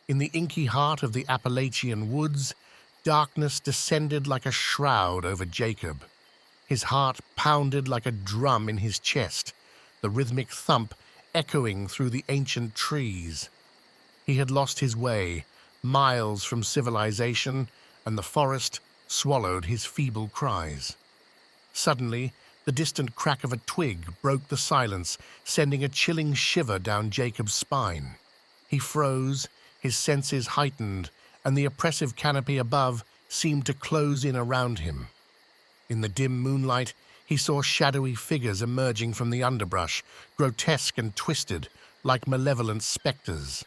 In the inky heart of the Appalachian woods, darkness descended like a shroud over Jacob. His heart pounded like a drum in his chest, the rhythmic thump echoing through the ancient trees. He had lost his way, miles from civilization, and the forest swallowed his feeble cries. Suddenly, the distant crack of a twig broke the silence, sending a chilling shiver down Jacob's spine. He froze, his senses heightened, and the oppressive canopy above seemed to close in around him. In the dim moonlight, he saw shadowy figures emerging from the underbrush, grotesque and twisted, like malevolent specters.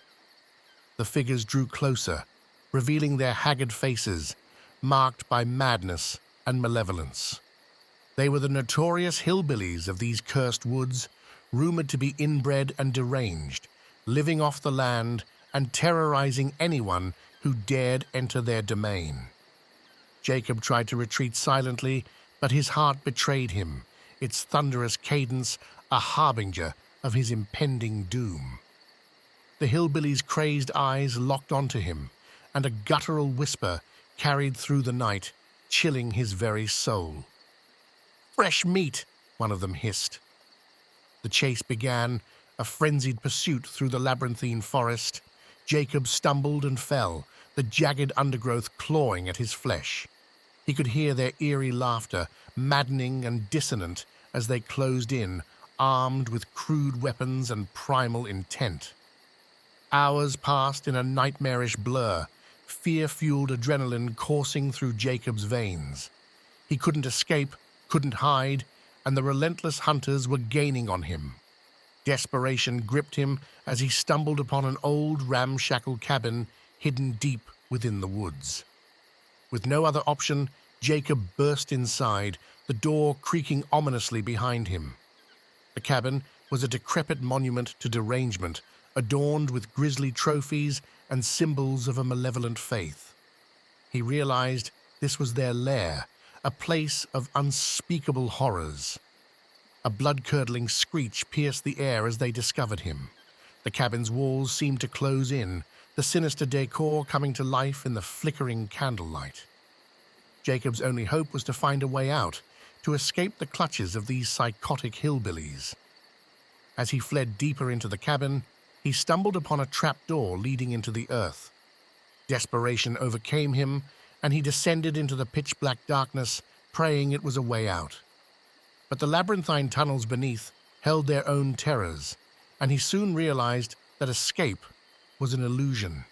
The figures drew closer, revealing their haggard faces, marked by madness and malevolence. They were the notorious hillbillies of these cursed woods, rumored to be inbred and deranged, living off the land and terrorizing anyone who dared enter their domain. Jacob tried to retreat silently, but his heart betrayed him, its thunderous cadence a harbinger of his impending doom. The hillbillies' crazed eyes locked onto him, and a guttural whisper carried through the night, chilling his very soul. "Fresh meat," one of them hissed. The chase began, a frenzied pursuit through the labyrinthine forest. Jacob stumbled and fell, the jagged undergrowth clawing at his flesh. He could hear their eerie laughter, maddening and dissonant, as they closed in, armed with crude weapons and primal intent. Hours passed in a nightmarish blur, fear-fueled adrenaline coursing through Jacob's veins. He couldn't escape, couldn't hide, and the relentless hunters were gaining on him. Desperation gripped him as he stumbled upon an old ramshackle cabin hidden deep within the woods. With no other option, Jacob burst inside, the door creaking ominously behind him. The cabin was a decrepit monument to derangement, adorned with grisly trophies and symbols of a malevolent faith. He realized this was their lair, a place of unspeakable horrors. A blood-curdling screech pierced the air as they discovered him. The cabin's walls seemed to close in, the sinister decor coming to life in the flickering candlelight. Jacob's only hope was to find a way out, to escape the clutches of these psychotic hillbillies. As he fled deeper into the cabin, he stumbled upon a trapdoor leading into the earth. Desperation overcame him, and he descended into the pitch-black darkness, praying it was a way out. But the labyrinthine tunnels beneath held their own terrors, and he soon realized that escape was an illusion.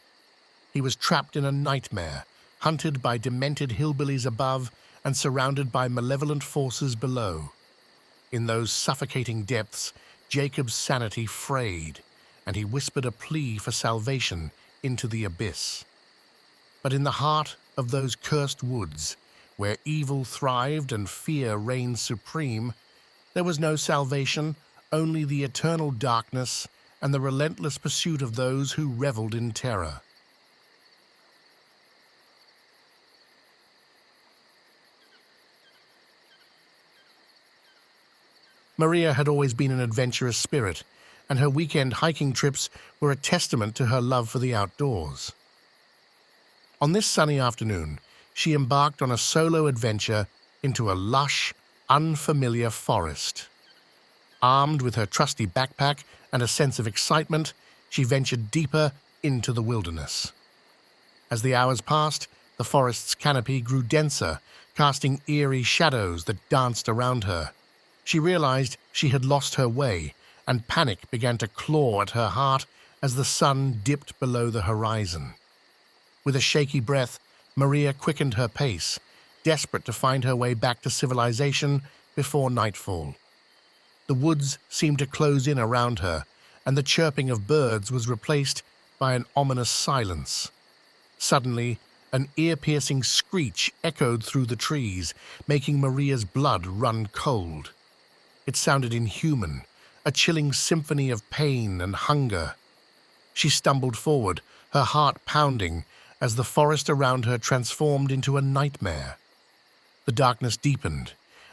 He was trapped in a nightmare, hunted by demented hillbillies above and surrounded by malevolent forces below. In those suffocating depths, Jacob's sanity frayed, and he whispered a plea for salvation into the abyss. But in the heart of those cursed woods, where evil thrived and fear reigned supreme, there was no salvation, only the eternal darkness and the relentless pursuit of those who reveled in terror. Maria had always been an adventurous spirit, and her weekend hiking trips were a testament to her love for the outdoors. On this sunny afternoon, she embarked on a solo adventure into a lush, unfamiliar forest. Armed with her trusty backpack and a sense of excitement, she ventured deeper into the wilderness. As the hours passed, the forest's canopy grew denser, casting eerie shadows that danced around her. She realized she had lost her way, and panic began to claw at her heart as the sun dipped below the horizon. With a shaky breath, Maria quickened her pace, desperate to find her way back to civilization before nightfall. The woods seemed to close in around her, and the chirping of birds was replaced by an ominous silence. Suddenly, an ear-piercing screech echoed through the trees, making Maria's blood run cold. It sounded inhuman, a chilling symphony of pain and hunger. She stumbled forward, her heart pounding, as the forest around her transformed into a nightmare. The darkness deepened,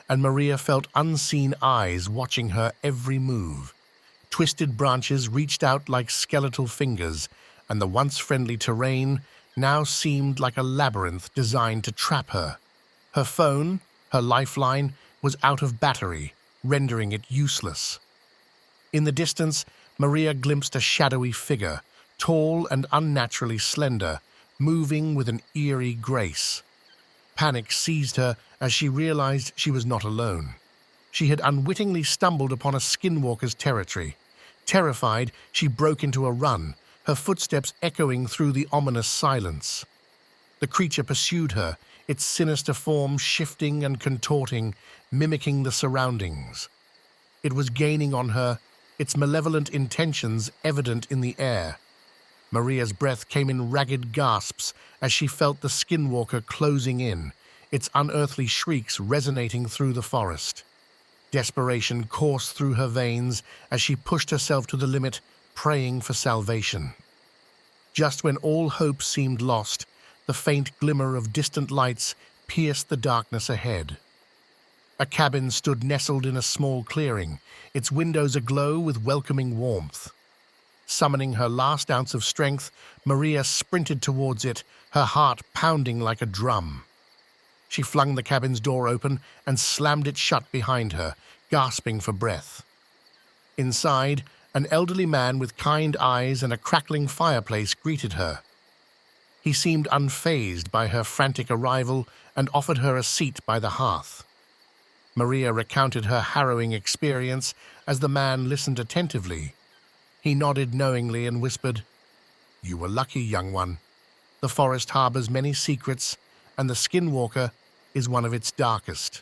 and Maria felt unseen eyes watching her every move. Twisted branches reached out like skeletal fingers, and the once friendly terrain now seemed like a labyrinth designed to trap her. Her phone, her lifeline, was out of battery, rendering it useless. In the distance, Maria glimpsed a shadowy figure, tall and unnaturally slender, moving with an eerie grace. Panic seized her as she realized she was not alone. She had unwittingly stumbled upon a skinwalker's territory. Terrified, she broke into a run, her footsteps echoing through the ominous silence. The creature pursued her, its sinister form shifting and contorting, mimicking the surroundings. It was gaining on her, its malevolent intentions evident in the air. Maria's breath came in ragged gasps as she felt the skinwalker closing in, its unearthly shrieks resonating through the forest. Desperation coursed through her veins as she pushed herself to the limit, praying for salvation. Just when all hope seemed lost, the faint glimmer of distant lights pierced the darkness ahead. A cabin stood nestled in a small clearing, its windows aglow with welcoming warmth. Summoning her last ounce of strength, Maria sprinted towards it, her heart pounding like a drum. She flung the cabin's door open and slammed it shut behind her, gasping for breath. Inside, an elderly man with kind eyes and a crackling fireplace greeted her. He seemed unfazed by her frantic arrival and offered her a seat by the hearth. Maria recounted her harrowing experience as the man listened attentively. He nodded knowingly and whispered, "You were lucky, young one. The forest harbors many secrets, and the skinwalker is one of its darkest.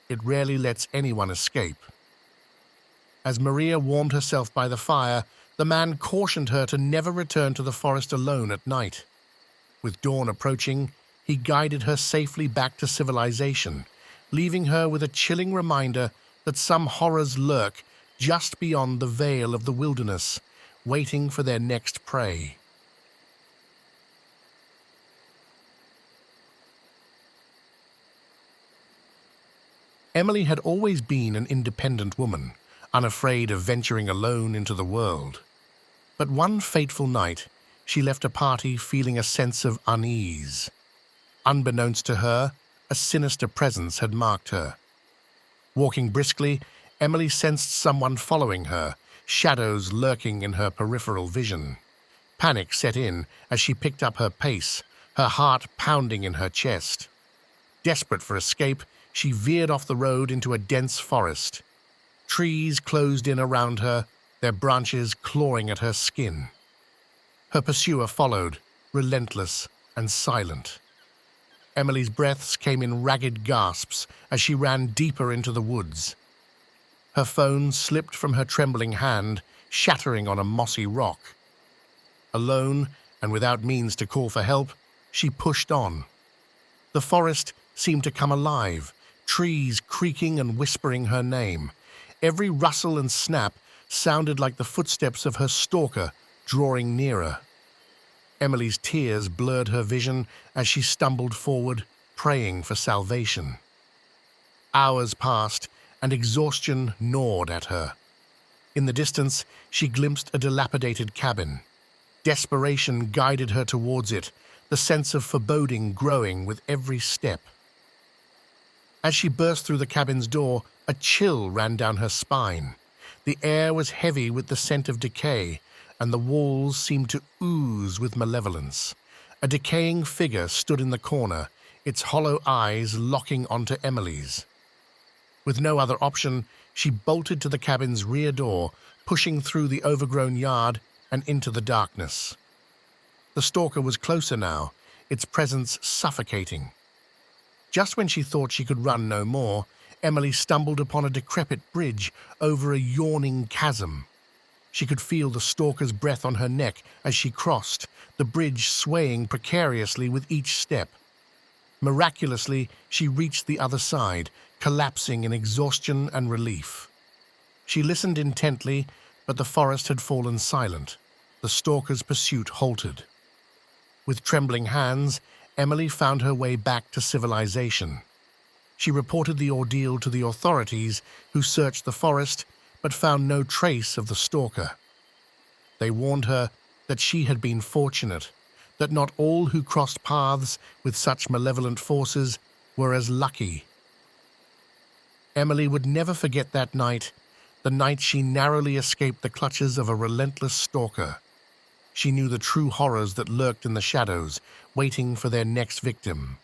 It rarely lets anyone escape." As Maria warmed herself by the fire, the man cautioned her to never return to the forest alone at night. With dawn approaching, he guided her safely back to civilization, leaving her with a chilling reminder that some horrors lurk just beyond the veil of the wilderness, waiting for their next prey. Emily had always been an independent woman, unafraid of venturing alone into the world. But one fateful night, she left a party feeling a sense of unease. Unbeknownst to her, a sinister presence had marked her. Walking briskly, Emily sensed someone following her, shadows lurking in her peripheral vision. Panic set in as she picked up her pace, her heart pounding in her chest. Desperate for escape, she veered off the road into a dense forest. Trees closed in around her, their branches clawing at her skin. Her pursuer followed, relentless and silent. Emily's breaths came in ragged gasps as she ran deeper into the woods. Her phone slipped from her trembling hand, shattering on a mossy rock. Alone and without means to call for help, she pushed on. The forest seemed to come alive, trees creaking and whispering her name. Every rustle and snap sounded like the footsteps of her stalker drawing nearer. Emily's tears blurred her vision as she stumbled forward, praying for salvation. Hours passed, and exhaustion gnawed at her. In the distance, she glimpsed a dilapidated cabin. Desperation guided her towards it, the sense of foreboding growing with every step. As she burst through the cabin's door, a chill ran down her spine. The air was heavy with the scent of decay, and the walls seemed to ooze with malevolence. A decaying figure stood in the corner, its hollow eyes locking onto Emily's. With no other option, she bolted to the cabin's rear door, pushing through the overgrown yard and into the darkness. The stalker was closer now, its presence suffocating. Just when she thought she could run no more, Emily stumbled upon a decrepit bridge over a yawning chasm. She could feel the stalker's breath on her neck as she crossed, the bridge swaying precariously with each step. Miraculously, she reached the other side, collapsing in exhaustion and relief. She listened intently, but the forest had fallen silent. The stalker's pursuit halted. With trembling hands, Emily found her way back to civilization. She reported the ordeal to the authorities, who searched the forest but found no trace of the stalker. They warned her that she had been fortunate, that not all who crossed paths with such malevolent forces were as lucky. Emily would never forget that night, the night she narrowly escaped the clutches of a relentless stalker. She knew the true horrors that lurked in the shadows, waiting for their next victim.